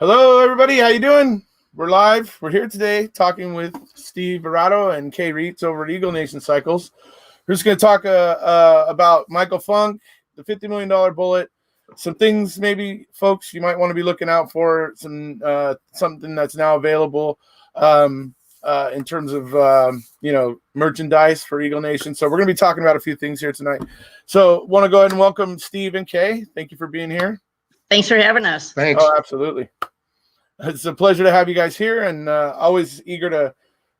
Hello, everybody. How you doing? We're live. We're here today talking with Steve Erato and Kay Reetz over at Eagle Nation Cycles. We're just going to talk about Michael Funk, the $50 million bullet, some things maybe, folks, you might want to be looking out for, something that's now available in terms of, merchandise for Eagle Nation. So we're going to be talking about a few things here tonight. So want to go ahead and welcome Steve and Kay. Thank you for being here. Thanks for having us. Thanks. Oh, absolutely. It's a pleasure to have you guys here, and always eager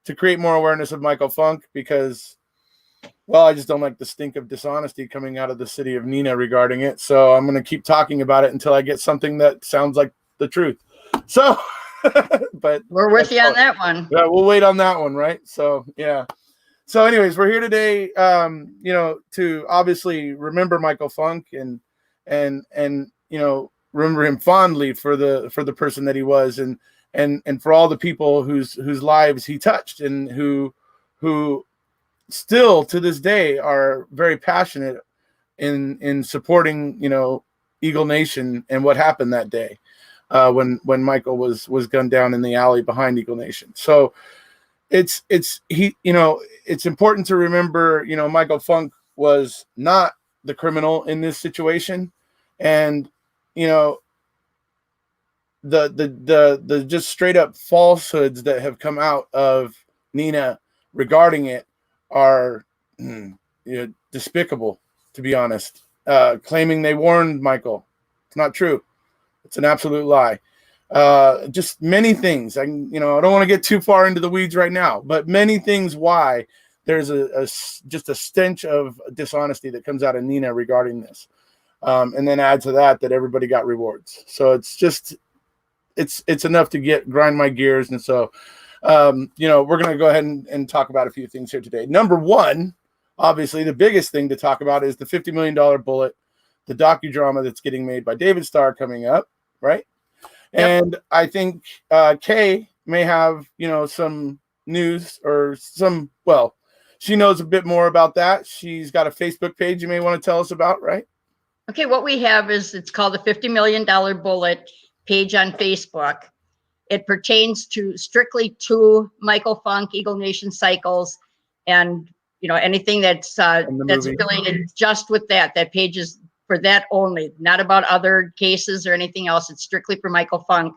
to create more awareness of Michael Funk because, well, I just don't like the stink of dishonesty coming out of the city of Neenah regarding it. So I'm going to keep talking about it until I get something that sounds like the truth. So, but we're with you on that one. Yeah, we'll wait on that one, right? So, yeah. So, anyways, we're here today, to obviously remember Michael Funk and remember him fondly for the person that he was, and for all the people whose lives he touched, and who still to this day are very passionate in supporting Eagle Nation and what happened that day when Michael was gunned down in the alley behind Eagle Nation. So it's important to remember Michael Funk was not the criminal in this situation, and the just straight up falsehoods that have come out of Neenah regarding it are despicable, to be honest. Claiming they warned Michael, it's not true. It's an absolute lie. Just many things. I don't want to get too far into the weeds right now, but many things why there's just a stench of dishonesty that comes out of Neenah regarding this. And then add to that everybody got rewards. So it's enough to grind my gears. And so, we're going to go ahead and talk about a few things here today. Number one, obviously the biggest thing to talk about is the $50 million bullet, the docudrama that's getting made by David Starr coming up. Right. Yep. And I think, Kay may have, some news or she knows a bit more about that. She's got a Facebook page you may want to tell us about, right? Okay, what we have is, it's called the $50 million bullet page on Facebook. It pertains strictly to Michael Funk, Eagle Nation Cycles, and anything that's affiliated just with that. That page is for that only, not about other cases or anything else. It's strictly for Michael Funk.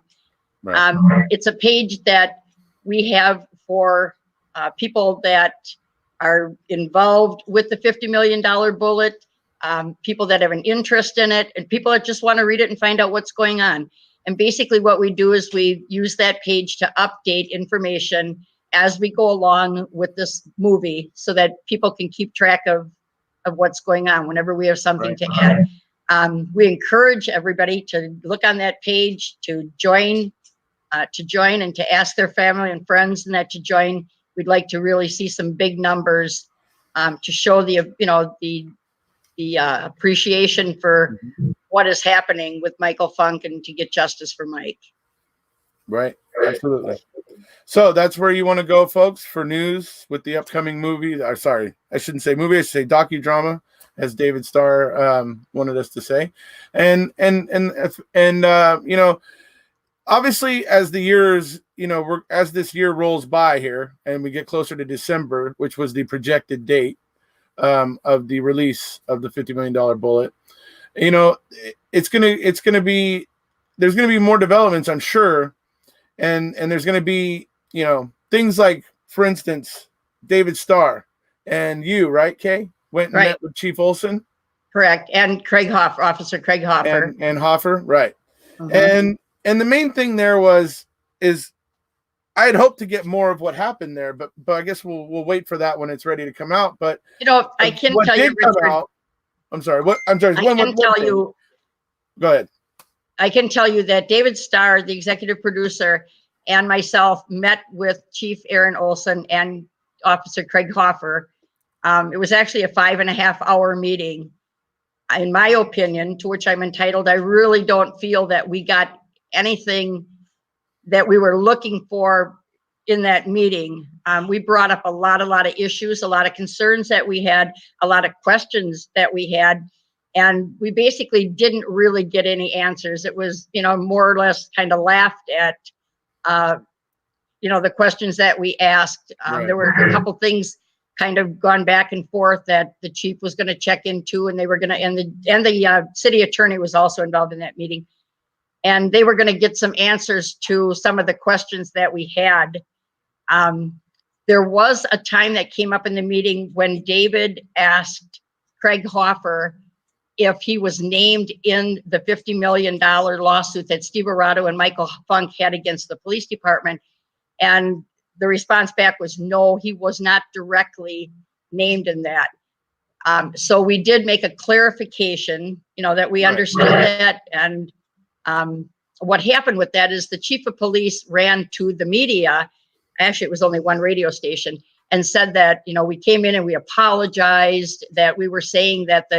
Right. It's a page that we have for people that are involved with the $50 million bullet. People that have an interest in it, and people that just want to read it and find out what's going on. And basically what we do is we use that page to update information as we go along with this movie, so that people can keep track of what's going on whenever we have something to add. We encourage everybody to look on that page, to join and to ask their family and friends and that to join. We'd like to really see some big numbers to show the appreciation for what is happening with Michael Funk and to get justice for Mike. Right. Absolutely. So that's where you want to go, folks, for news with the upcoming movie. Sorry, I shouldn't say movie. I should say docudrama, as David Starr wanted us to say. And obviously as the years, as this year rolls by here and we get closer to December, which was the projected date of the release of the $50 million bullet, there's going to be more developments, I'm sure. And there's going to be, things like, for instance, David Starr and you, right, Kay, went and met with Chief Olson. Correct. And Craig Hoffer, Officer Craig Hoffer. And Hoffer. Right. Mm-hmm. And the main thing there is I had hoped to get more of what happened there, but I guess we'll wait for that when it's ready to come out. But I can tell you, Richard, I'm sorry. I can tell you. Go ahead. I can tell you that David Starr, the executive producer, and myself met with Chief Aaron Olson and Officer Craig Hoffer. It was actually a 5.5-hour meeting. In my opinion, to which I'm entitled, I really don't feel that we got anything that we were looking for in that meeting. We brought up a lot of issues, a lot of concerns that we had, a lot of questions that we had. And we basically didn't really get any answers. It was, more or less kind of laughed at, the questions that we asked. Right. There were a couple things kind of gone back and forth that the chief was going to check into, and they were going to, and the city attorney was also involved in that meeting. And they were going to get some answers to some of the questions that we had. There was a time that came up in the meeting when David asked Craig Hoffer if he was named in the $50 million lawsuit that Steve Erato and Michael Funk had against the police department. And the response back was no, he was not directly named in that. So we did make a clarification, that we understood that. And what happened with that is the chief of police ran to the media. Actually, it was only one radio station, and said that, we came in and we apologized, that we were saying that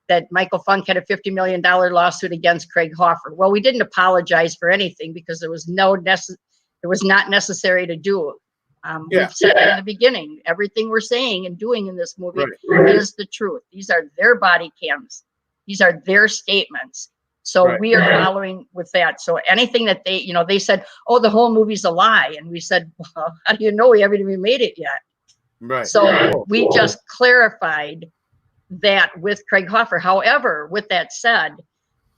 that Michael Funk had a $50 million lawsuit against Craig Hoffer. Well, we didn't apologize for anything because there was it was not necessary to do. We've said in the beginning, everything we're saying and doing in this movie is the truth. These are their body cams. These are their statements. So we are following with that. So anything that they said, oh, the whole movie's a lie. And we said, well, how do you know we haven't even made it yet? Right. So we just clarified that with Craig Hoffer. However, with that said,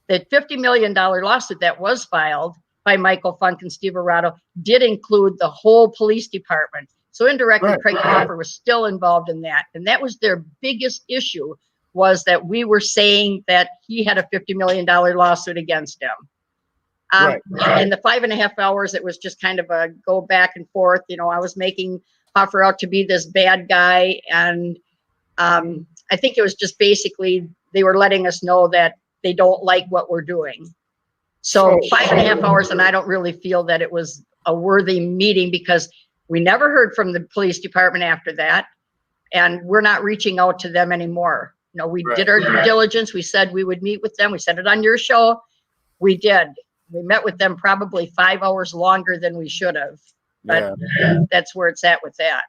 that $50 million lawsuit that was filed by Michael Funk and Steve Erato did include the whole police department. So indirectly, Craig Hoffer was still involved in that. And that was their biggest issue, was that we were saying that he had a $50 million lawsuit against him. In the 5.5 hours, it was just kind of a go back and forth. I was making Hoffer out to be this bad guy. And I think it was just basically they were letting us know that they don't like what we're doing. So 5.5 hours, and I don't really feel that it was a worthy meeting because we never heard from the police department after that. And we're not reaching out to them anymore. We did our due diligence. We said we would meet with them. We said it on your show. We did. We met with them probably 5 hours longer than we should have. But that's where it's at with that.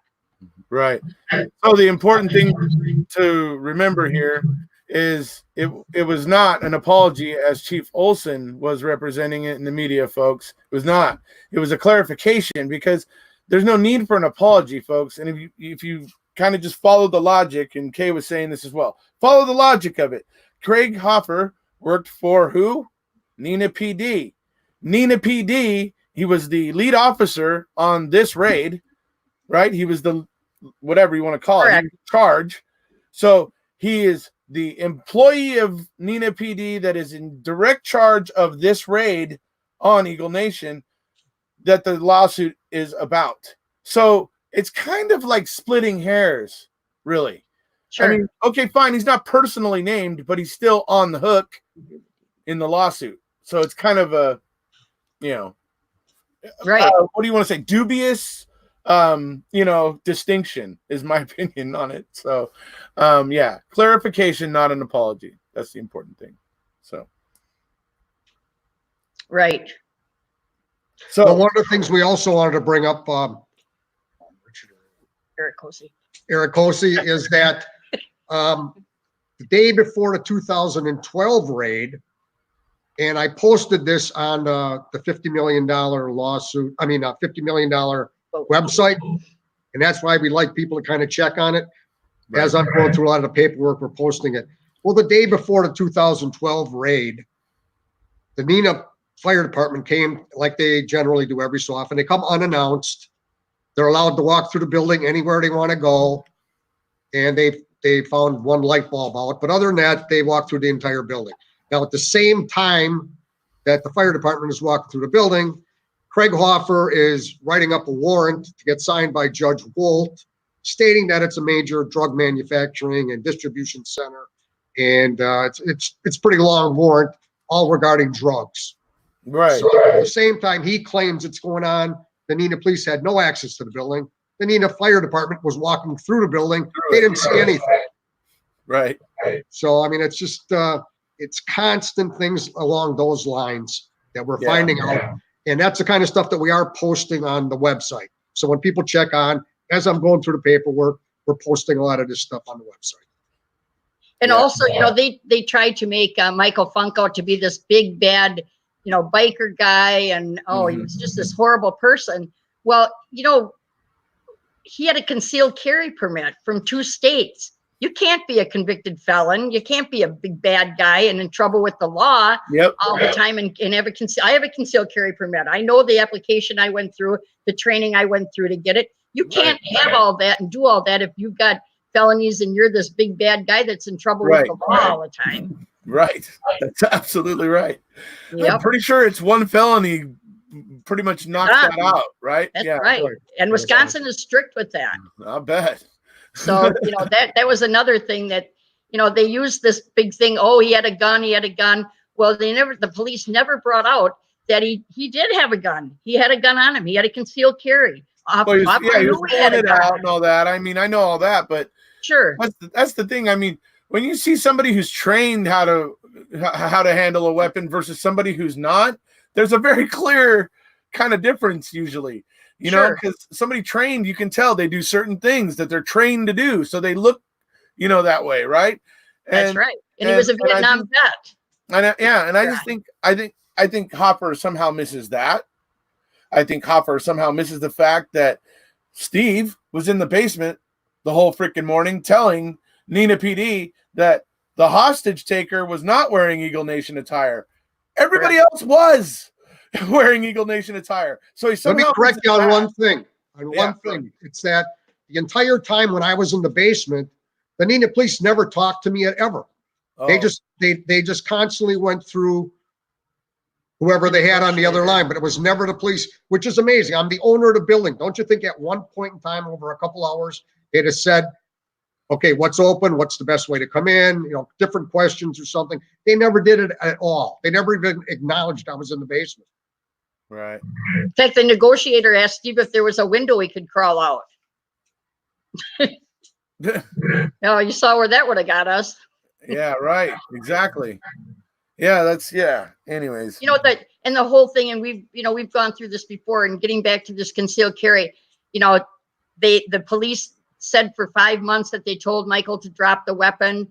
Right. So the important thing to remember here is it was not an apology as Chief Olson was representing it in the media, folks. It was not. It was a clarification, because there's no need for an apology, folks. And if you kind of just follow the logic, and Kay was saying this as well, follow the logic of it. Craig Hoffer worked for who? Neenah PD. Neenah PD, he was the lead officer on this raid, right? He was the, whatever you want to call it, in charge. So he is the employee of Neenah PD that is in direct charge of this raid on Eagle Nation that the lawsuit is about. So it's kind of like splitting hairs, really. Sure. I mean, okay, fine. He's not personally named, but he's still on the hook in the lawsuit. So it's kind of a, what do you want to say? Dubious, distinction is my opinion on it. So, clarification, not an apology. That's the important thing. So, right. So one of the things we also wanted to bring up, Erekose, is that the day before the 2012 raid, and I posted this on the $50 million lawsuit, $50 million website, and that's why we like people to kind of check on it. Right. As I'm going through a lot of the paperwork, we're posting it. Well, the day before the 2012 raid, the Neenah Fire Department came, like they generally do every so often. They come unannounced. They're allowed to walk through the building anywhere they want to go, and they found one light bulb out. But other than that, they walked through the entire building. Now, at the same time that the fire department is walking through the building, Craig Hoffer is writing up a warrant to get signed by Judge Wolt, stating that it's a major drug manufacturing and distribution center, and it's pretty long warrant, all regarding drugs. Right. So at the same time he claims it's going on, the Neenah police had no access to the building. The Neenah Fire Department was walking through the building. They didn't see anything. Right. So, it's just, it's constant things along those lines that we're finding out. And that's the kind of stuff that we are posting on the website. So when people check on, as I'm going through the paperwork, we're posting a lot of this stuff on the website. And also, they tried to make Michael Funk out to be this big bad, biker guy, and he was just this horrible person. Well, he had a concealed carry permit from 2 states. You can't be a convicted felon. You can't be a big bad guy and in trouble with the law all the time and have I have a concealed carry permit. I know the application I went through, the training I went through to get it. You can't have all that and do all that if you've got felonies and you're this big bad guy that's in trouble with the law all the time. Right. That's absolutely right. Yep. I'm pretty sure it's one felony pretty much knocks that out, right? That's right. And Wisconsin is strict with that. I bet. So, that was another thing that, they used this big thing. Oh, he had a gun. Well, the police never brought out that he did have a gun. He had a gun on him. He had a concealed carry. He was pulling it out and all that. I mean, I know all that, but sure. That's the thing. I mean, when you see somebody who's trained how to handle a weapon versus somebody who's not, there's a very clear kind of difference usually. Because somebody trained, you can tell they do certain things that they're trained to do. So they look, that way. Right. That's right. And he was a Vietnam vet. I think Hopper somehow misses that. I think Hopper somehow misses the fact that Steve was in the basement the whole freaking morning telling Nina PD that the hostage taker was not wearing Eagle Nation attire. Everybody else was wearing Eagle Nation attire. So let me correct you on one thing. It's that the entire time when I was in the basement, the Neenah police never talked to me ever. Oh. They just constantly went through whoever they had on the other line, but it was never the police, which is amazing. I'm the owner of the building. Don't you think at one point in time, over a couple hours, they'd have said, okay, what's open? What's the best way to come in? Different questions or something. They never did it at all. They never even acknowledged I was in the basement. Right. In fact, the negotiator asked Steve if there was a window he could crawl out. You saw where that would have got us. Yeah, right. Exactly. Yeah, anyways. And the whole thing, and we've gone through this before, and getting back to this concealed carry, the police said for 5 months that they told Michael to drop the weapon.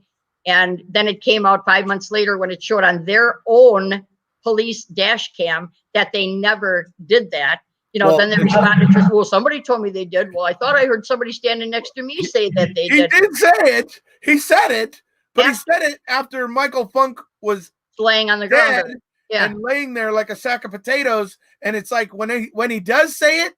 And then it came out 5 months later when it showed on their own police dash cam that they never did that. Then they responded to, well, somebody told me they did. Well, I thought I heard somebody standing next to me say that they did. He did say it. He said it, but he said it after Michael Funk was laying on the ground and laying there like a sack of potatoes. And it's like when he does say it,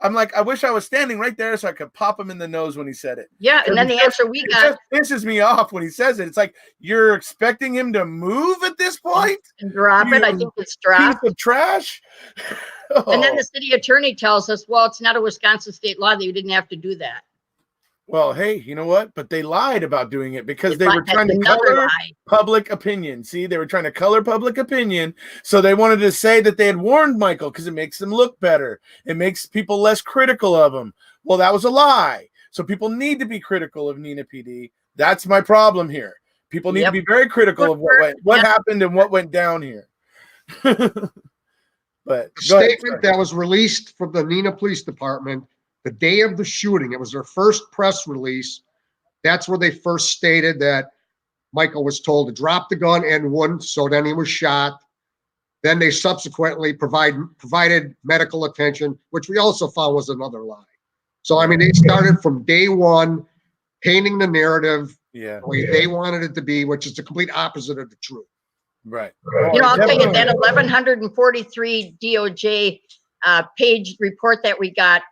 I'm like, I wish I was standing right there so I could pop him in the nose when he said it. Yeah, and then the answer we got pisses me off when he says it. It's like you're expecting him to move at this point and drop it. I think it's dropped. Piece of trash. And then the city attorney tells us, well, it's not a Wisconsin state law that you didn't have to do that. Well, hey, you know what? But they lied about doing it because they were trying to color public opinion. See, they were trying to color public opinion. So they wanted to say that they had warned Michael because it makes them look better. It makes people less critical of him. Well, that was a lie. So people need to be critical of Neenah PD. That's my problem here. People need to be very critical of what happened and what went down here. But the statement that was released from the Neenah Police Department the day of the shooting, it was their first press release. That's where they first stated that Michael was told to drop the gun and wouldn't, so then he was shot. Then they subsequently provided medical attention, which we also found was another lie. So, I mean, they started from day one painting the narrative the way they wanted it to be, which is the complete opposite of the truth. Right. I'll tell you that 1,143 DOJ page report that we got,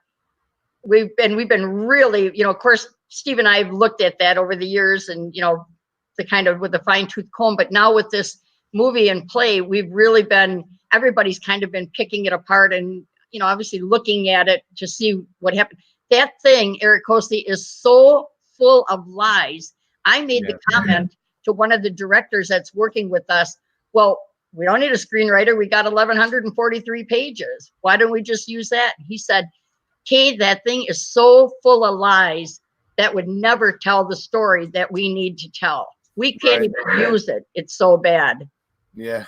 we've been really, of course, Steve and I have looked at that over the years and, the kind of with a fine tooth comb, but now with this movie and play, we've really everybody's kind of been picking it apart and, obviously looking at it to see what happened. That thing, Erekose, is so full of lies. I made the comment to one of the directors that's working with us, well, we don't need a screenwriter. We got 1,143 pages. Why don't we just use that? He said, Kay, that thing is so full of lies that would never tell the story that we need to tell. We can't even use it. It's so bad. Yeah.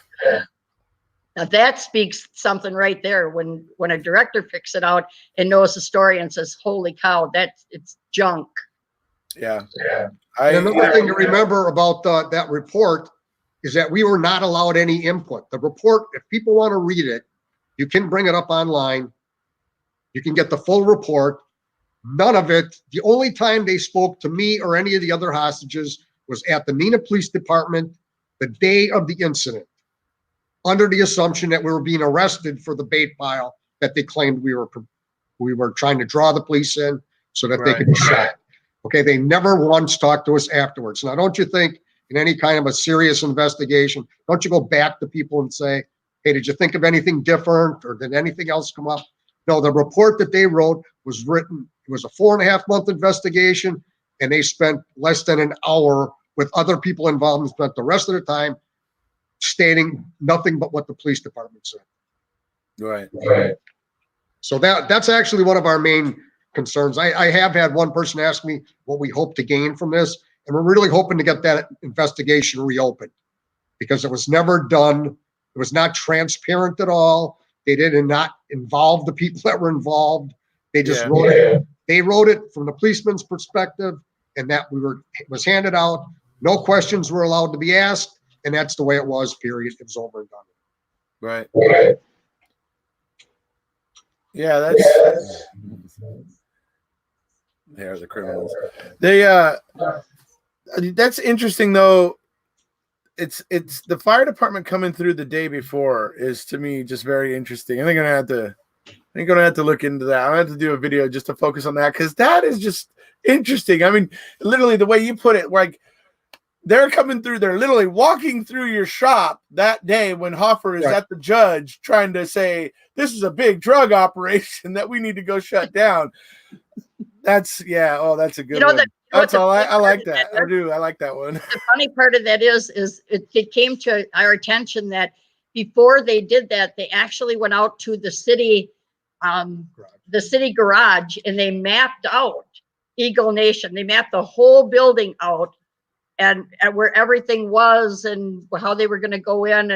Now that speaks something right there when a director picks it out and knows the story and says, holy cow, it's junk. Yeah. And another thing to remember about that report is that we were not allowed any input. The report, if people want to read it, you can bring it up online. You can get the full report. None of it. The only time they spoke to me or any of the other hostages was at the Neenah Police Department the day of the incident, under the assumption that we were being arrested for the bait pile that they claimed we were trying to draw the police in so that they could be shot. Okay, they never once talked to us afterwards. Now, don't you think in any kind of a serious investigation, don't you go back to people and say, hey, did you think of anything different, or did anything else come up? No, the report that they wrote was written, it was a 4.5-month investigation, and they spent less than an hour with other people involved and spent the rest of the time stating nothing but what the police department said. Right. So that's actually one of our main concerns. I have had one person ask me what we hope to gain from this, and we're really hoping to get that investigation reopened, because it was never done. It was not transparent at all. They did not involve the people that were involved. They just wrote it. They wrote it from the policeman's perspective, and that it was handed out. No questions were allowed to be asked, and that's the way it was, period. It was over and done. Right. Yeah, they are the criminals. That's interesting though. It's the fire department coming through the day before is, to me, just very interesting. I think I'm gonna have to look into that. I'm gonna have to do a video just to focus on that, because that is just interesting. I mean, literally the way you put it, like they're coming through, they're literally walking through your shop that day when Hoffer is at the judge trying to say, this is a big drug operation that we need to go shut down. That's a good one. That's all. I like that. I do. I like that one. The funny part of that is it came to our attention that before they did that, they actually went out to the city garage, and they mapped out Eagle Nation. They mapped the whole building out, and where everything was, and how they were going to go in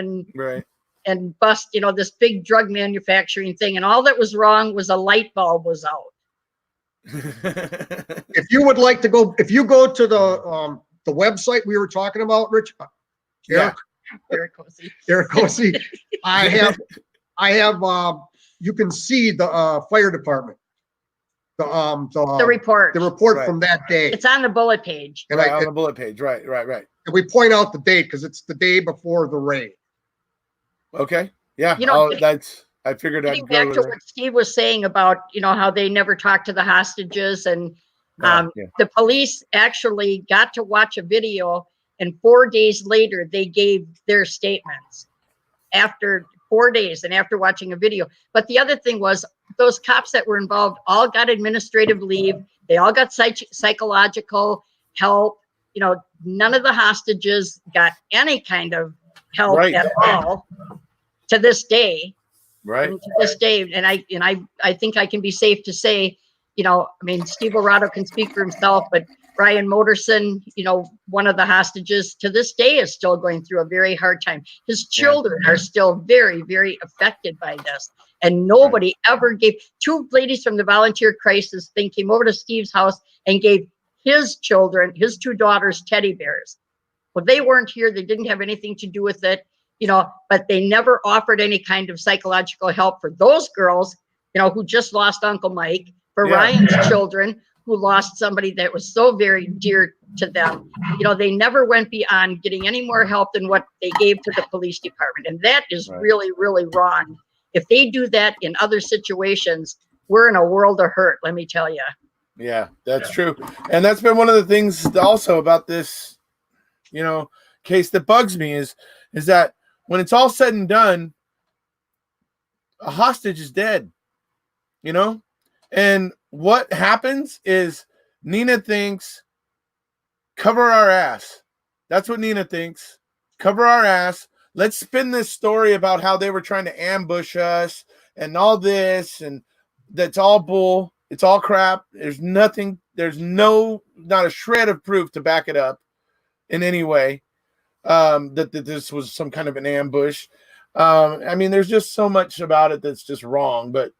and bust, this big drug manufacturing thing. And all that was wrong was a light bulb was out. If you would like to go, if you go to the website we were talking about, Rich, Erekose, I have you can see the fire department, the report from that day. It's on the bullet page. And on the bullet page, right. And we point out the date because it's the day before the raid. Okay, yeah. I figured I'd go back to what Steve was saying about, how they never talked to the hostages, and the police actually got to watch a video, and 4 days later they gave their statements after 4 days and after watching a video. But the other thing was, those cops that were involved all got administrative leave. They all got psychological help. None of the hostages got any kind of help at all to this day. Right. To this day, and I think I can be safe to say, Steve Erato can speak for himself, but Brian Moderson, one of the hostages, to this day is still going through a very hard time. His children are still very, very affected by this. And nobody ever gave. 2 ladies from the volunteer crisis thing came over to Steve's house and gave his children, his 2 daughters, teddy bears. Well, they weren't here. They didn't have anything to do with it. But they never offered any kind of psychological help for those girls, who just lost Uncle Mike, for Ryan's children, who lost somebody that was so very dear to them. They never went beyond getting any more help than what they gave to the police department. And that is really, really wrong. If they do that in other situations, we're in a world of hurt, let me tell you. Yeah, that's true. And that's been one of the things also about this, case that bugs me is that when it's all said and done, a hostage is dead, and what happens is Neenah thinks, cover our ass. That's what Neenah thinks. Cover our ass. Let's spin this story about how they were trying to ambush us and all this, and that's all bull. It's all crap. There's nothing. There's not a shred of proof to back it up in any way. That this was some kind of an ambush. There's just so much about it that's just wrong. But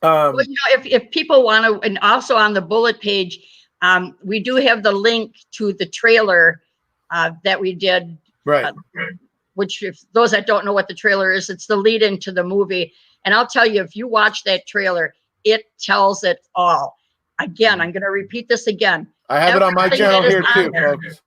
if people want to, and also on the bullet page, We do have the link to the trailer that we did. Right. Which, if those that don't know what the trailer is, it's the lead into the movie. And I'll tell you, if you watch that trailer, it tells it all. Again, I'm going to repeat this again. I have it on my channel here too, there, folks.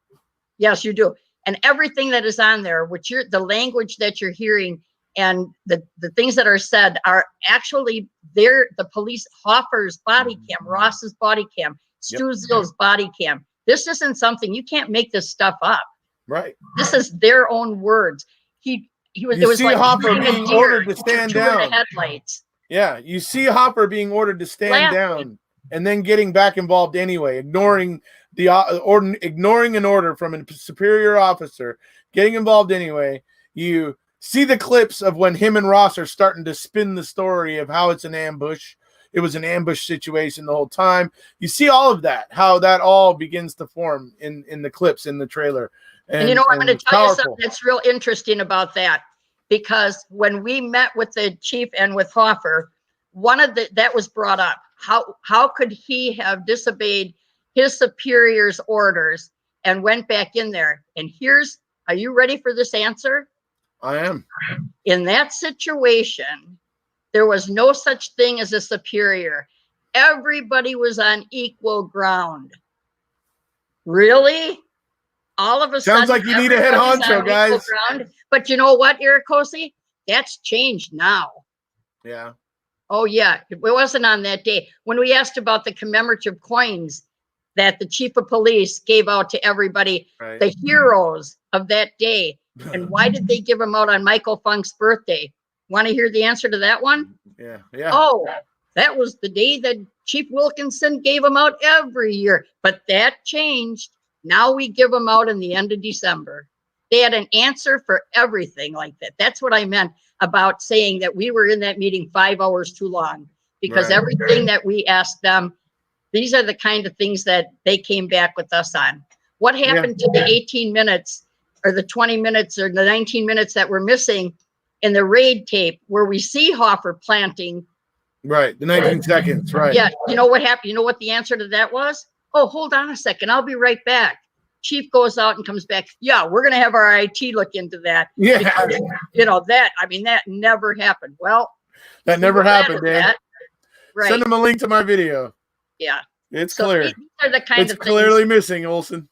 Yes, you do. And everything that is on there, which the language that you're hearing and the things that are said are actually there. The police, Hoffer's body cam, Ross's body cam, Stu Zill's body cam. This isn't something, you can't make this stuff up. Right. This is their own words. He was. You it was see like Hoffer being ordered to stand down. Headlights. Yeah, you see Hoffer being ordered to stand down, and then getting back involved anyway, ignoring ignoring an order from a superior officer, getting involved anyway. You see the clips of when him and Ross are starting to spin the story of how it's an ambush. It was an ambush situation the whole time. You see all of that, how that all begins to form in the clips in the trailer. And you know, I'm going to tell you something that's real interesting about that, because when we met with the chief and with Hoffer, that was brought up. How could he have disobeyed his superior's orders and went back in there? And are you ready for this answer? I am. In that situation, there was no such thing as a superior. Everybody was on equal ground. Really? All of a sudden, sounds like you need a head honcho, guys. But you know what, Erekose? That's changed now. Yeah. Oh, yeah. It wasn't on that day. When we asked about the commemorative coins that the chief of police gave out to everybody, the heroes of that day, and why did they give them out on Michael Funk's birthday? Want to hear the answer to that one? Yeah. Yeah. Oh, that was the day that Chief Wilkinson gave them out every year. But that changed. Now we give them out in the end of December. They had an answer for everything like that. That's what I meant about saying that we were in that meeting 5 hours too long, because everything that we asked them, these are the kind of things that they came back with us on. What happened to the 18 minutes or the 20 minutes or the 19 minutes that were missing in the raid tape where we see Hoffer planting? Right. The 19 seconds. Right. Yeah. You know what happened? You know what the answer to that was? Oh, hold on a second. I'll be right back. Chief goes out and comes back. Yeah, we're going to have our IT look into that. Yeah. Because, that never happened. Well, that never happened, Dan. Right. Send him a link to my video. Yeah. It's clear. These are the kind of clearly missing, Olson.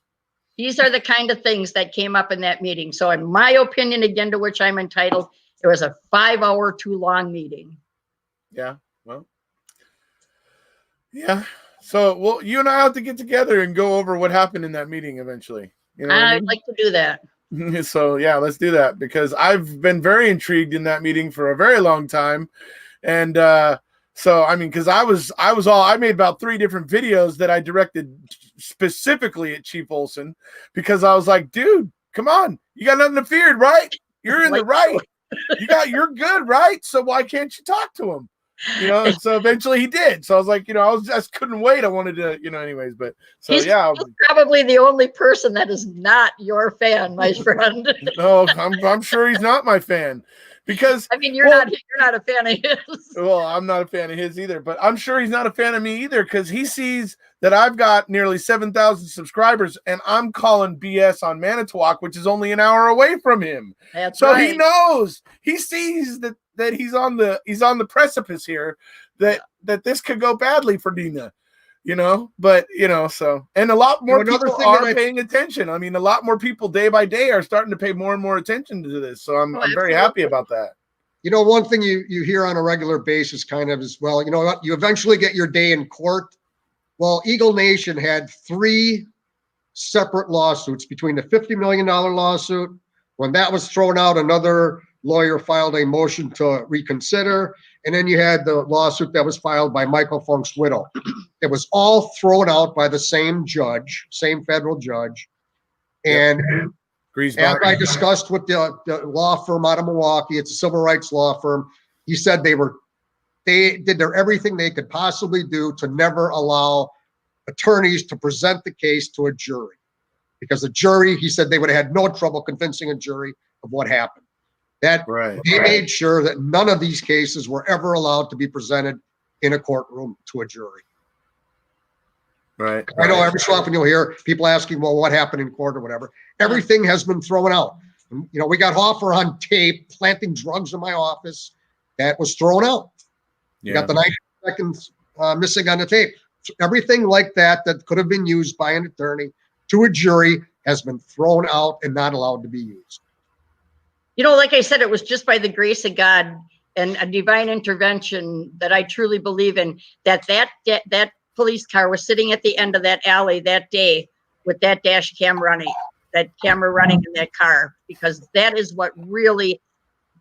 These are the kind of things that came up in that meeting. So in my opinion, again, to which I'm entitled, it was a 5 hour too long meeting. Yeah. Well, yeah. So, well, you and I have to get together and go over what happened in that meeting eventually. You know I'd like to do that. So, yeah, let's do that, because I've been very intrigued in that meeting for a very long time. And so, I mean, because I made about 3 different videos that I directed specifically at Chief Olson, because I was like, dude, come on, you got nothing to fear, right? You're in the right. You're good, right? So why can't you talk to him? And so eventually he did. So I was like, I just couldn't wait. I wanted to, anyways, but so he's yeah. probably the only person that is not your fan, my friend. No, I'm sure he's not my fan, because I mean, you're not a fan of his. Well, I'm not a fan of his either, but I'm sure he's not a fan of me either, because he sees that I've got nearly 7,000 subscribers and I'm calling BS on Manitowoc, which is only an hour away from him. That's so right. He knows, he sees that he's on the precipice here, that this could go badly for Dina, but so, and a lot more people are paying attention. I mean, a lot more people day by day are starting to pay more and more attention to this. So I'm very happy about that. One thing you hear on a regular basis kind of is, well, you eventually get your day in court. Well, Eagle Nation had 3 separate lawsuits between the $50 million lawsuit. When that was thrown out, another lawyer filed a motion to reconsider. And then you had the lawsuit that was filed by Michael Funk's widow. It was all thrown out by the same judge, same federal judge. And after I discussed with the law firm out of Milwaukee, it's a civil rights law firm, he said they did everything they could possibly do to never allow attorneys to present the case to a jury. Because the jury, he said, they would have had no trouble convincing a jury of what happened. They made sure that none of these cases were ever allowed to be presented in a courtroom to a jury. Right. I know every so often you'll hear people asking, well, what happened in court or whatever. Everything has been thrown out. You know, we got Hoffer on tape planting drugs in my office. That was thrown out. Yeah. You got the 90 seconds missing on the tape. So everything like that could have been used by an attorney to a jury has been thrown out and not allowed to be used. You know, like I said, it was just by the grace of God and a divine intervention that I truly believe in, that police car was sitting at the end of that alley that day with that dash cam running, in that car, because that is what really,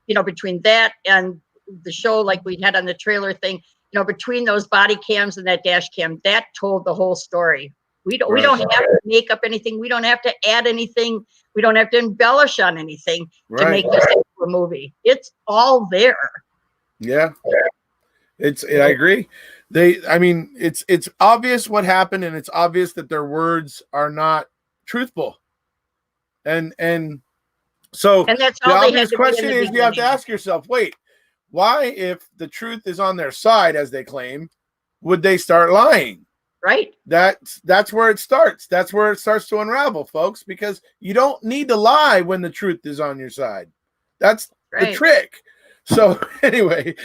you know, between that and the show like we had on the trailer thing, you know, between those body cams and that dash cam, that told the whole story. We don't have to make up anything. We don't have to add anything. We don't have to embellish on anything to make this into a movie. It's all there. Yeah. I agree. It's obvious what happened, and it's obvious that their words are not truthful. And so that's the all they obvious had to question be in the is, you have to beginning. ask yourself, wait, why, if the truth is on their side, as they claim, would they start lying? Right. That's where it starts. That's where it starts to unravel, folks, because you don't need to lie when the truth is on your side. That's the trick. So anyway,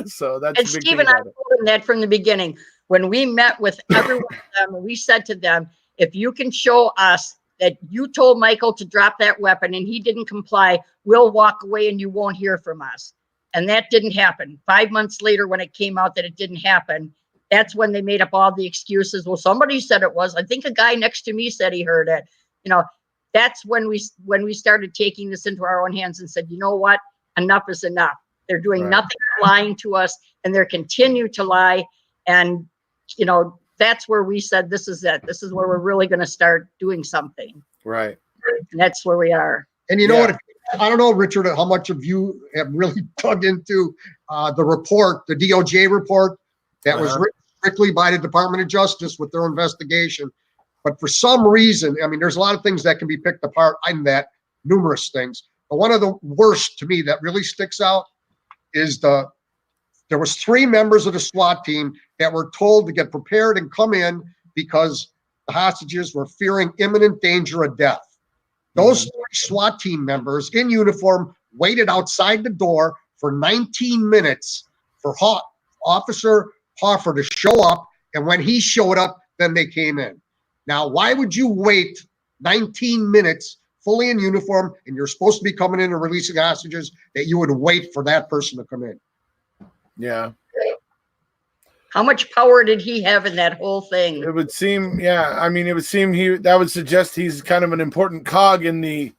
so that's and Steve and I told him that from the beginning. When we met with everyone, we said to them, if you can show us that you told Michael to drop that weapon and he didn't comply, we'll walk away and you won't hear from us. And that didn't happen. 5 months later, when it came out that it didn't happen, that's when they made up all the excuses. Well, somebody said it was. I think a guy next to me said he heard it. You know, that's when we started taking this into our own hands and said, you know what? Enough is enough. They're doing nothing but lying to us, and they're continue to lie. And, you know, that's where we said, this is it. This is where we're really going to start doing something. Right. And that's where we are. And you know what? I don't know, Richard, how much of you have really dug into the report, the DOJ report that was written strictly by the Department of Justice with their investigation. But for some reason, I mean, there's a lot of things that can be picked apart in that, numerous things. But one of the worst to me that really sticks out is there was 3 members of the SWAT team that were told to get prepared and come in because the hostages were fearing imminent danger of death. Those 3 SWAT team members in uniform waited outside the door for 19 minutes for Officer Hoffer to show up. And when he showed up, then they came in. Now, why would you wait 19 minutes fully in uniform and you're supposed to be coming in and releasing hostages, that you would wait for that person to come in? Yeah. How much power did he have in that whole thing? It would seem, that would suggest he's kind of an important cog in the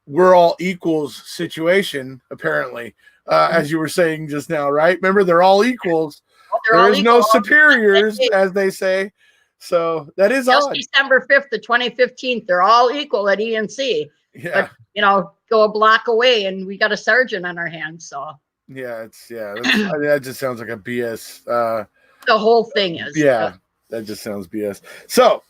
we're all equals situation, apparently, as you were saying just now, right? Remember, they're all equals. There is no superiors, as they say. So that is odd. December 5th to 2015, they're all equal at ENC. Yeah. But, you know, go a block away and we got a sergeant on our hands. So yeah, that just sounds like a BS. The whole thing is. Yeah, that just sounds BS. So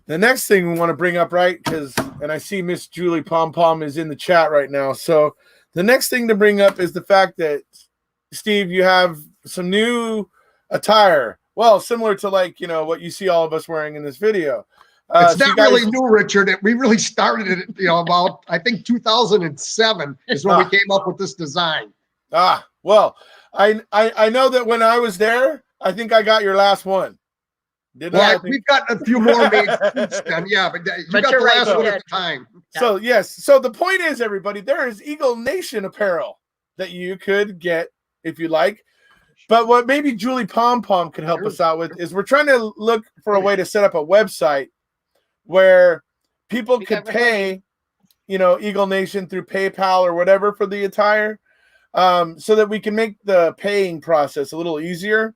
the next thing we want to bring up, right? And I see Miss Julie Pom Pom is in the chat right now. So the next thing to bring up is the fact that, Steve, you have some new attire. Well, similar to what you see all of us wearing in this video. It's not really new, Richard. We really started it, about, I think 2007 is when we came up with this design. Well, I know that when I was there, I think I got your last one. We've got a few more made since then, yeah, but you got the last one at the time. So, yes. So the point is, everybody, there is Eagle Nation apparel that you could get if you like. But what maybe Julie Pom Pom could help us out with is we're trying to look for a way to set up a website where people could pay, Eagle Nation through PayPal or whatever for the attire, so that we can make the paying process a little easier.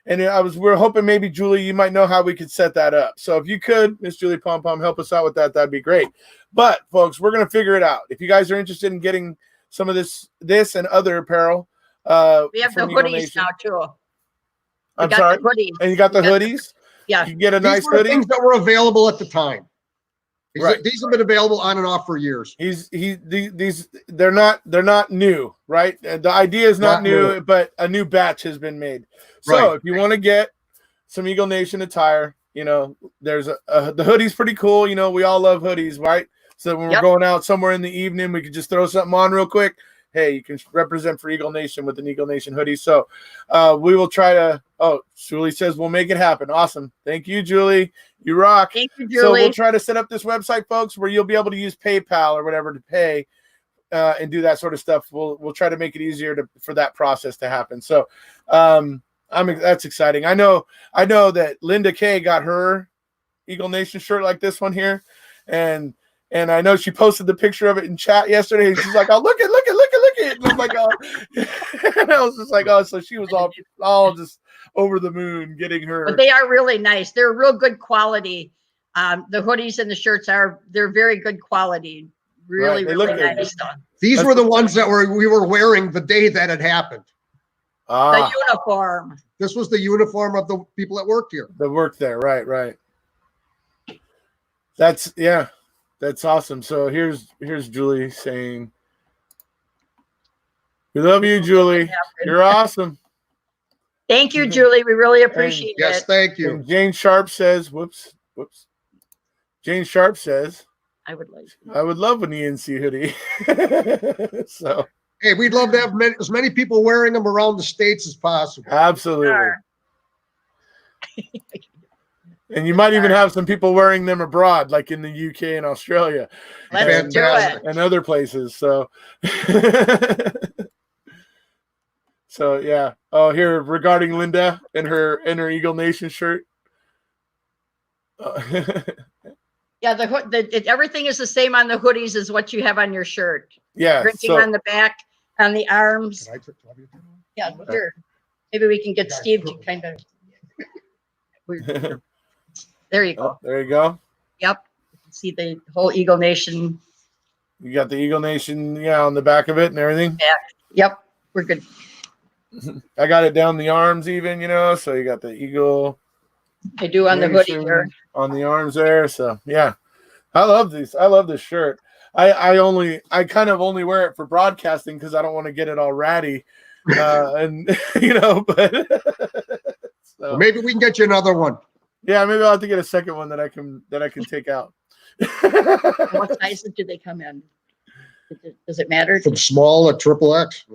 And we're hoping maybe, Julie, you might know how we could set that up. So if you could, Miss Julie Pom Pom, help us out with that, that'd be great. But folks, we're going to figure it out. If you guys are interested in getting some of this and other apparel, we have the hoodies now too. I'm sorry. And you got the hoodies? Yeah. You can get a nice hoodie. Things that were available at the time. These have been available on and off for years. They're not new, right? The idea is not new, but a new batch has been made. So if you want to get some Eagle Nation attire, you know, there's the hoodie's pretty cool. You know, we all love hoodies, right? So when we're going out somewhere in the evening, we could just throw something on real quick. Hey, you can represent for Eagle Nation with an Eagle Nation hoodie. So we will try to, Julie says we'll make it happen. Awesome. Thank you, Julie. You rock. Thank you, Julie. So we'll try to set up this website, folks, where you'll be able to use PayPal or whatever to pay and do that sort of stuff. We'll try to make it easier for that process to happen. So that's exciting. I know that Linda Kay got her Eagle Nation shirt like this one here. And I know she posted the picture of it in chat yesterday. And she's like, oh, look at it. And I'm like, oh, and I was just like, oh, so she was all just over the moon getting her. But they are really nice. They're real good quality. The hoodies and the shirts they're very good quality. Really, right. really nice. These were the ones that we were wearing the day that it happened. The uniform. This was the uniform of the people that worked here. That worked there. Right. That's awesome. So here's Julie saying, we love you, Julie. You're awesome. Thank you, Julie. We really appreciate it. Yes, thank you. And Jane Sharp says, whoops. Jane Sharp says, I would love an ENC hoodie. So hey, we'd love to have as many people wearing them around the states as possible. Absolutely. Sure. And you might even have some people wearing them abroad, like in the UK and Australia. Let's do it. And other places. So so yeah. Oh, here regarding Linda and her Eagle Nation shirt. Yeah, everything is the same on the hoodies as what you have on your shirt. Yeah. Printing on the back, on the arms. Yeah, sure. Maybe we can get Steve to kind of. There you go. Oh, there you go. Yep. You can see the whole Eagle Nation. You got the Eagle Nation, on the back of it and everything. Yep. We're good. I got it down the arms even, so you got the Eagle. I do on the hoodie here. On the arms there. So yeah. I love these. I love this shirt. I kind of only wear it for broadcasting because I don't want to get it all ratty. And but so. Well, maybe we can get you another one. Yeah, maybe I'll have to get a second one that I can take out. What sizes do they come in? Does it matter? From small to triple X.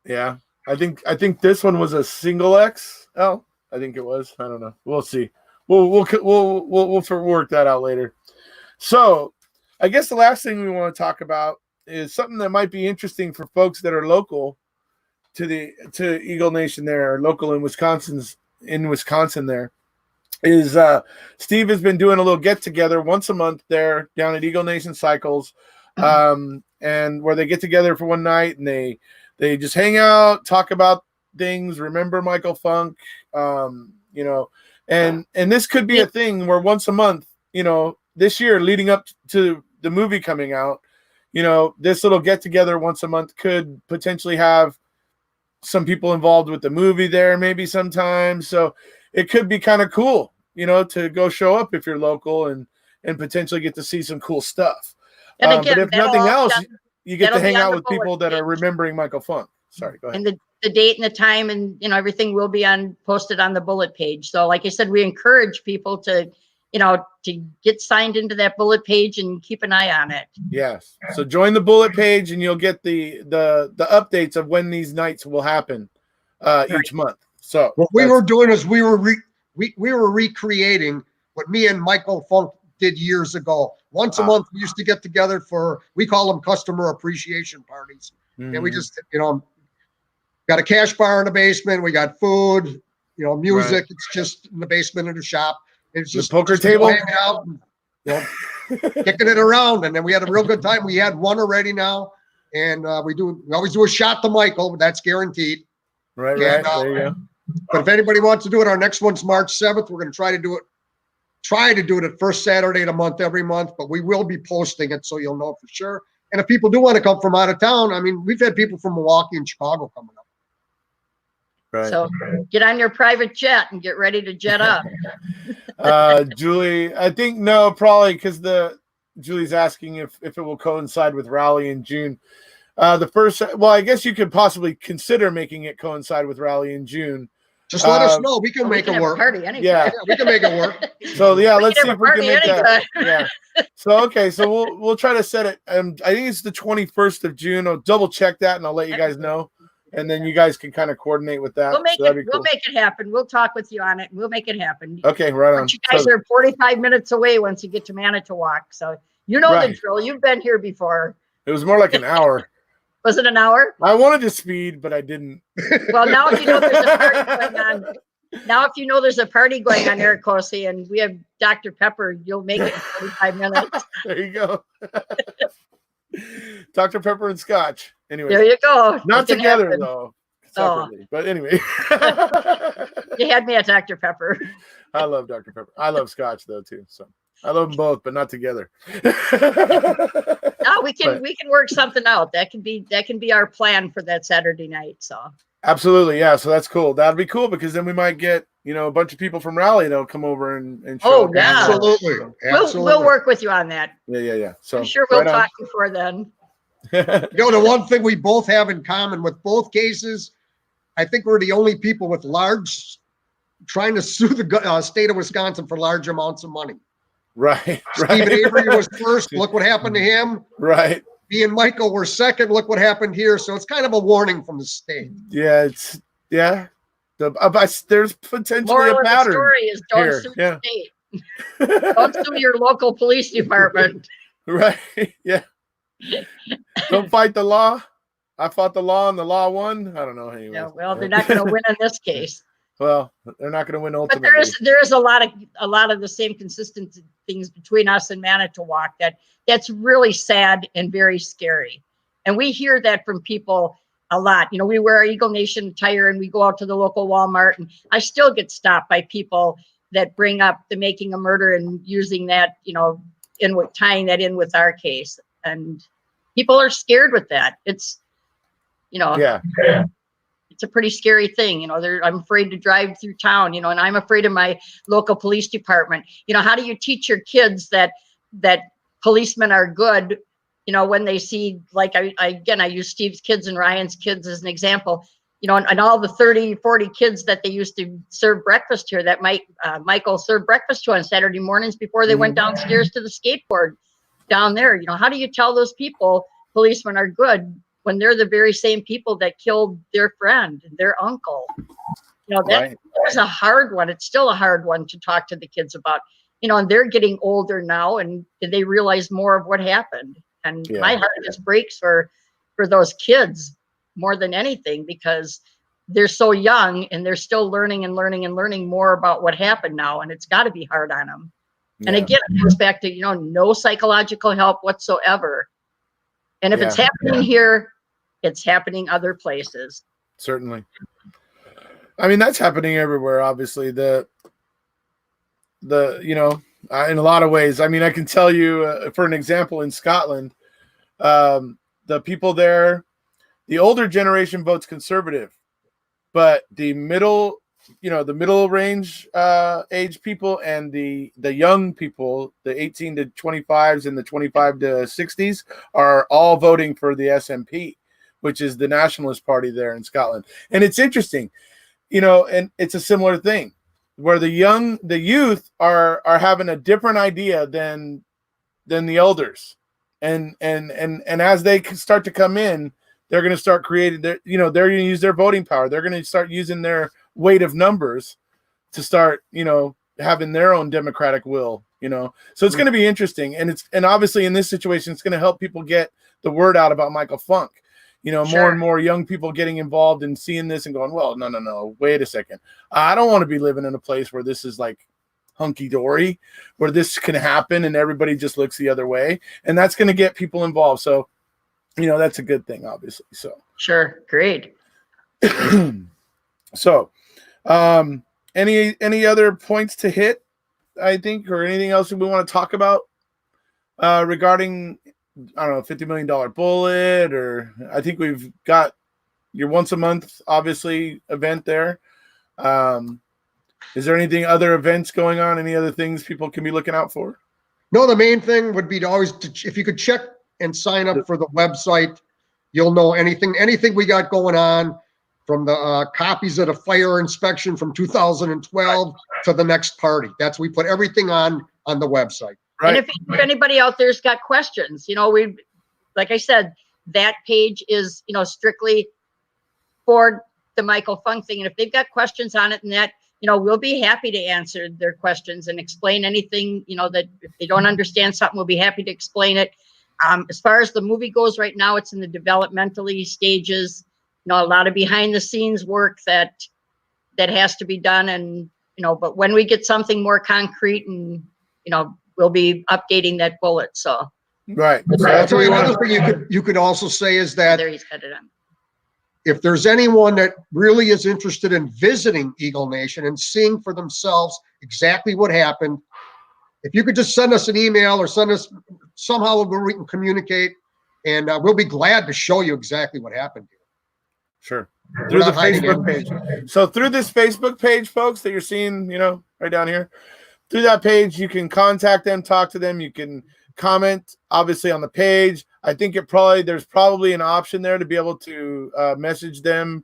Yeah. I think this one was a single X. Oh, I think it was. I don't know. We'll see. We'll work that out later. So, I guess the last thing we want to talk about is something that might be interesting for folks that are local to Eagle Nation there, or local in Wisconsin there. Is Steve has been doing a little get together once a month there down at Eagle Nation Cycles, and where they get together for one night and they just hang out, talk about things, remember Michael Funk, and this could be a thing where once a month, this year leading up to the movie coming out, this little get together once a month could potentially have some people involved with the movie there maybe sometimes. So it could be kind of cool, to go show up if you're local and potentially get to see some cool stuff. And again, but if nothing else, you get to hang out with people that are remembering Michael Funk. Sorry, go ahead. And the date and the time and, everything will be posted on the bullet page. So like I said, we encourage people to get signed into that bullet page and keep an eye on it. Yes. So join the bullet page and you'll get the updates of when these nights will happen each month. So what we were doing is we were recreating what me and Michael Funk did years ago. Once a month, we used to get together we call them customer appreciation parties. Mm-hmm. And we just, got a cash bar in the basement. We got food, music. Right. It's just in the basement of the shop. It's just the poker table, hanging out, and, kicking it around. And then we had a real good time. We had one already now. And we always do a shot to Michael, but that's guaranteed. Right. And, there you go. But if anybody wants to do it, our next one's March 7th. We're going to try to do it at first Saturday of the month every month, but we will be posting it so you'll know for sure. And if people do want to come from out of town, we've had people from Milwaukee and Chicago coming up. Right. So get on your private jet and get ready to jet up. Julie, I think no, probably because Julie's asking if it will coincide with Rally in June. I guess you could possibly consider making it coincide with Rally in June. Just let us know. We can make can it have a work. party anytime. Yeah. Yeah, we can make it work. So yeah, We let's can see have if a we can party make that. anytime. Yeah. So okay, so we'll try to set it. I think it's the 21st of June. I'll double check that and I'll let you guys know. And then you guys can kind of coordinate with that. We'll make So that'd it. be cool. We'll make it happen. We'll talk with you on it. We'll make it happen. Okay, right on. But you guys are 45 minutes away once you get to Manitowoc, so you know the drill. You've been here before. It was more like an hour. Was it an hour? I wanted to speed, but I didn't. Well, now if you know there's a party going on, Erekose, and we have Dr. Pepper, you'll make it in 45 minutes. There you go. Dr. Pepper and Scotch. Anyway, There you go. not It can together happen. though. Separately. But anyway. You had me at Dr. Pepper. I love Dr. Pepper. I love Scotch though too. So I love them both, but not together. No, we can work something out. That can be our plan for that Saturday night. So absolutely, yeah. So that's cool. That'd be cool because then we might get a bunch of people from Raleigh that'll come over and show. Oh yeah, absolutely. We'll work with you on that. Yeah. So I'm sure we'll talk before then. The one thing we both have in common with both cases, I think we're the only people with trying to sue the state of Wisconsin for large amounts of money. Right. Stephen Avery was first. Look what happened to him. Right. Me and Michael were second. Look what happened here. So it's kind of a warning from the state. Yeah, there's potentially Moral a pattern. of the story is don't here. sue the state. Don't sue your local police department. Right. Yeah. Don't fight the law. I fought the law and the law won. I don't know. Anyway. Yeah, well, they're not going to win in this case. Well, they're not going to win ultimately. But there is a lot of the same consistent things between us and Manitowoc that's really sad and very scary. And we hear that from people a lot. We wear our Eagle Nation attire and we go out to the local Walmart, and I still get stopped by people that bring up the making a murder and using that, tying that in with our case. And people are scared with that. It's, yeah. It's a pretty scary thing. I'm afraid to drive through town, and I'm afraid of my local police department. How do you teach your kids that policemen are good, when they see, like, I use Steve's kids and Ryan's kids as an example, and all the 30, 40 kids that they used to serve breakfast here that Michael served breakfast to on Saturday mornings before they went downstairs to the skateboard down there. How do you tell those people policemen are good when they're the very same people that killed their friend, their uncle? That was a hard one. It's still a hard one to talk to the kids about, and they're getting older now and they realize more of what happened. And my heart just breaks for those kids more than anything, because they're so young and they're still learning more about what happened now. And it's got to be hard on them. Yeah. And again, it goes back to, no psychological help whatsoever. And if it's happening here, it's happening other places. Certainly. I mean, that's happening everywhere, obviously. In a lot of ways. I mean, I can tell you, for an example, in Scotland, the people there, the older generation votes conservative, but the middle range age people and the young people, the 18 to 25s and the 25 to 60s, are all voting for the SNP, which is the nationalist party there in Scotland. And it's interesting, and it's a similar thing where the youth are having a different idea than the elders. And as they start to come in, they're going to start creating they're going to use their voting power. They're going to start using their weight of numbers to start, having their own democratic will, So it's going to be interesting. And obviously in this situation, it's going to help people get the word out about Michael Funk. Sure. More and more young people getting involved and seeing this and going, well, no, wait a second. I don't want to be living in a place where this is like hunky-dory, where this can happen and everybody just looks the other way. And that's going to get people involved. So, that's a good thing, obviously. So sure. Great. So, any other points to hit, I think, or anything else we want to talk about regarding, I don't know, $50 million bullet, or I think we've got your once a month, obviously, event there. Is there anything, other events going on? Any other things people can be looking out for? No, the main thing would be if you could check and sign up for the website, you'll know anything we got going on from the copies of the fire inspection from 2012 to the next party. We put everything on the website. Right. And if anybody out there's got questions, like I said, that page is, strictly for the Michael Funk thing. And if they've got questions on it and that, we'll be happy to answer their questions and explain anything, that if they don't understand something, we'll be happy to explain it. As far as the movie goes right now, it's in the developmentally stages, a lot of behind the scenes work that has to be done. And, but when we get something more concrete and, we'll be updating that bullet. So. Right. So I'll tell you another thing you could also say is that there he's got it on. If there's anyone that really is interested in visiting Eagle Nation and seeing for themselves exactly what happened, if you could just send us an email or send us somehow where we can communicate, and we'll be glad to show you exactly what happened here. Sure. Through the Facebook page. So through this Facebook page, folks, that you're seeing, right down here, through that page, you can contact them, talk to them. You can comment, obviously, on the page. I think there's probably an option there to be able to message them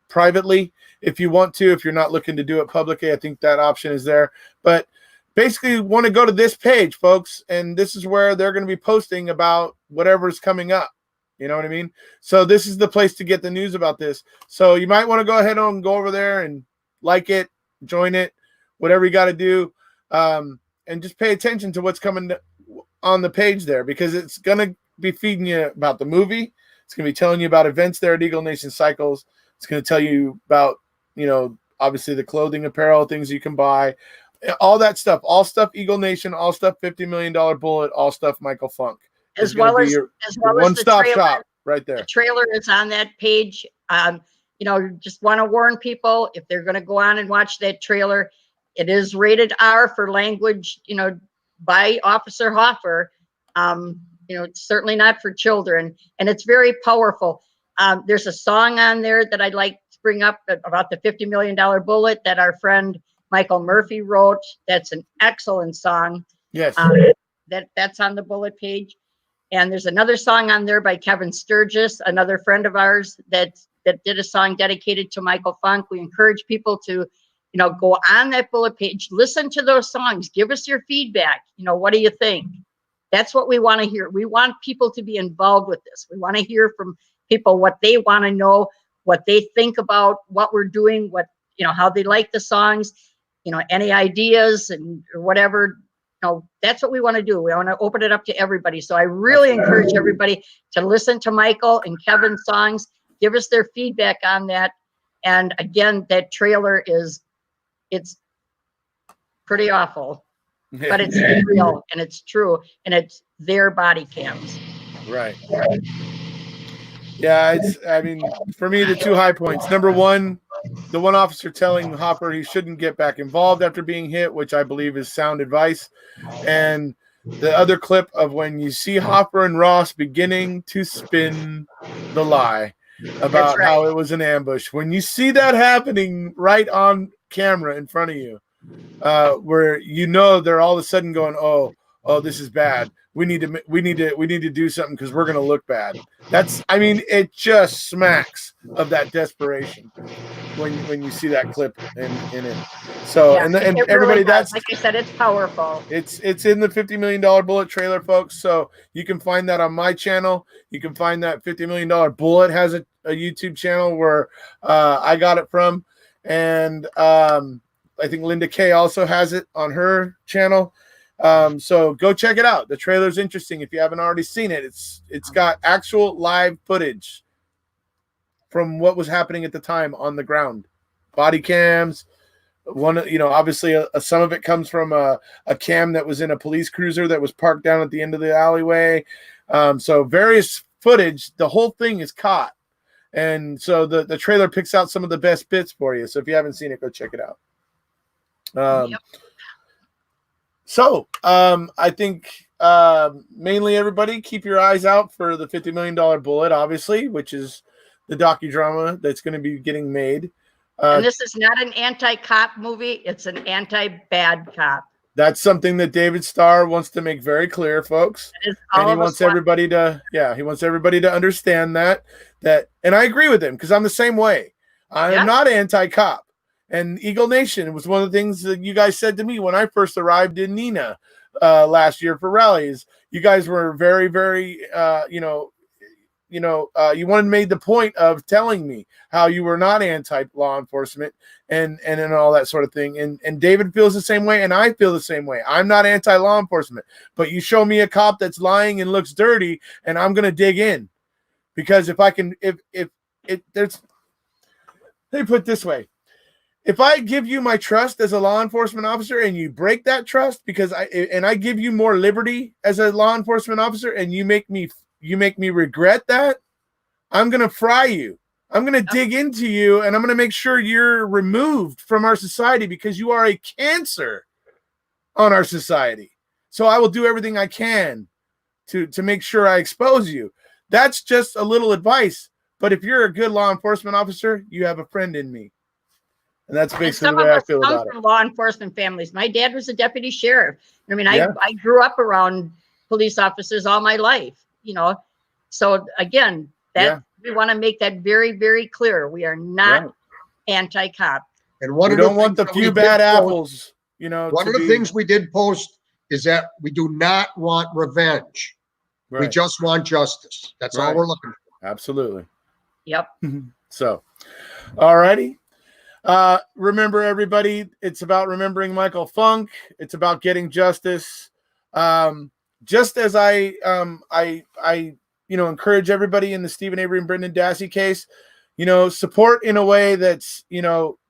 privately if you want to. If you're not looking to do it publicly, I think that option is there. But basically, you want to go to this page, folks, and this is where they're going to be posting about whatever's coming up. You know what I mean? So this is the place to get the news about this. So you might want to go ahead and go over there and like it, join it, whatever you got to do, and just pay attention to what's coming on the page there, because it's going to be feeding you about the movie. It's going to be telling you about events there at Eagle Nation Cycles. It's going to tell you about, obviously the clothing, apparel, things you can buy, all that stuff, all stuff Eagle Nation, all stuff $50 Million Bullet, all stuff Michael Funk. As well as one-stop shop right there. The trailer is on that page. Just want to warn people, if they're going to go on and watch that trailer, it is rated R for language, by Officer Hoffer. It's certainly not for children, and it's very powerful. There's a song on there that I'd like to bring up about the $50 Million Bullet that our friend Michael Murphy wrote. That's an excellent song. Yes. That's on the bullet page. And there's another song on there by Kevin Sturgis, another friend of ours that did a song dedicated to Michael Funk. We encourage people to, go on that bullet page, listen to those songs, give us your feedback. What do you think? That's what we want to hear. We want people to be involved with this. We want to hear from people what they want to know, what they think about what we're doing, how they like the songs, any ideas and or whatever. That's what we want to do. We want to open it up to everybody. So I really encourage everybody to listen to Michael and Kevin's songs, give us their feedback on that. And again, that trailer it's pretty awful, but it's real and it's true, and it's their body cams. Right. Yeah, for me, the two high points. Number one, the one officer telling Hopper he shouldn't get back involved after being hit, which I believe is sound advice. And the other clip of when you see Hopper and Ross beginning to spin the lie about how it was an ambush. When you see that happening right on camera in front of you, where they're all of a sudden going, oh, this is bad. We need to do something because we're going to look bad. It just smacks of that desperation when you see that clip in it. So, yeah, and everybody, really that's like I said, it's powerful. It's in the $50 Million Bullet trailer, folks. So you can find that on my channel. You can find that $50 Million Bullet has a YouTube channel where I got it from. And I think Linda Kay also has it on her channel. So go check it out. The trailer's interesting. If you haven't already seen it, it's got actual live footage from what was happening at the time on the ground, body cams. Obviously some of it comes from a cam that was in a police cruiser that was parked down at the end of the alleyway. So various footage, the whole thing is caught. And so the trailer picks out some of the best bits for you. So if you haven't seen it, go check it out. Yep. So I think mainly everybody keep your eyes out for the $50 Million Bullet, obviously, which is the docudrama that's going to be getting made. And this is not an anti-cop movie. It's an anti-bad cop. That's something that David Starr wants to make very clear, folks. And he wants everybody to, he wants everybody to understand that, and I agree with him because I'm the same way. I am not anti-cop. And Eagle Nation was one of the things that you guys said to me when I first arrived in Neenah last year for rallies. You guys were very, very, you made the point of telling me how you were not anti-law enforcement and all that sort of thing. And David feels the same way, and I feel the same way. I'm not anti-law enforcement, but you show me a cop that's lying and looks dirty, and I'm going to dig in. Because if I can, if there's, let me put it this way. If I give you my trust as a law enforcement officer and you break that trust because I give you more liberty as a law enforcement officer and you make me regret that, I'm going to fry you. I'm going to dig into you and I'm going to make sure you're removed from our society because you are a cancer on our society. So I will do everything I can to make sure I expose you. That's just a little advice. But if you're a good law enforcement officer, you have a friend in me. And that's basically the way I feel about it. Law enforcement families. My dad was a deputy sheriff. I mean, I grew up around police officers all my life, So again, we want to make that very, very clear. We are not anti-cop. And we don't want the few bad apples, One of the things we did post is that we do not want revenge. Right. We just want justice. That's all we're looking for. Absolutely. Yep. So, all righty. Remember, everybody, it's about remembering Michael Funk. It's about getting justice. Just as I encourage everybody in the Stephen Avery and Brendan Dassey case, support in a way that's,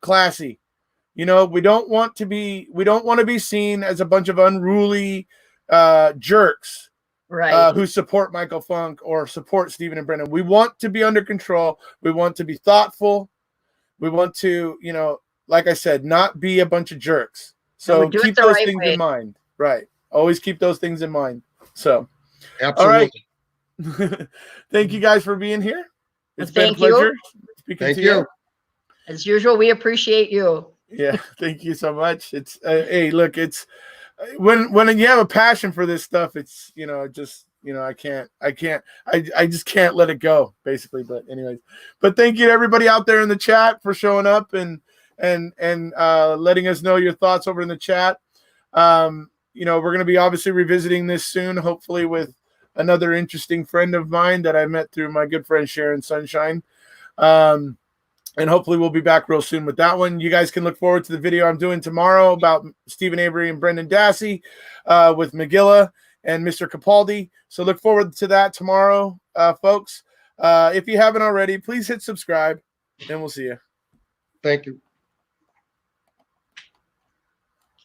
classy. We don't want to be seen as a bunch of unruly jerks, who support Michael Funk or support Stephen and Brendan. We want to be under control. We want to be thoughtful. We want to, like I said, not be a bunch of jerks. So keep those things in mind. Right. Always keep those things in mind. So, absolutely. All right. Thank you guys for being here. It's been a pleasure speaking to you. As usual, we appreciate you. Yeah. Thank you so much. It's hey, look, it's when you have a passion for this stuff, it's, I just can't let it go, basically. But anyways, thank you to everybody out there in the chat for showing up and letting us know your thoughts over in the chat. We're going to be obviously revisiting this soon, hopefully with another interesting friend of mine that I met through my good friend Sharon Sunshine. And hopefully we'll be back real soon with that one. You guys can look forward to the video I'm doing tomorrow about Stephen Avery and Brendan Dassey with McGilla and Mr. Capaldi. So look forward to that tomorrow, folks. If you haven't already, please hit subscribe, and we'll see you. Thank you.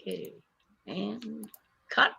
Okay, and cut.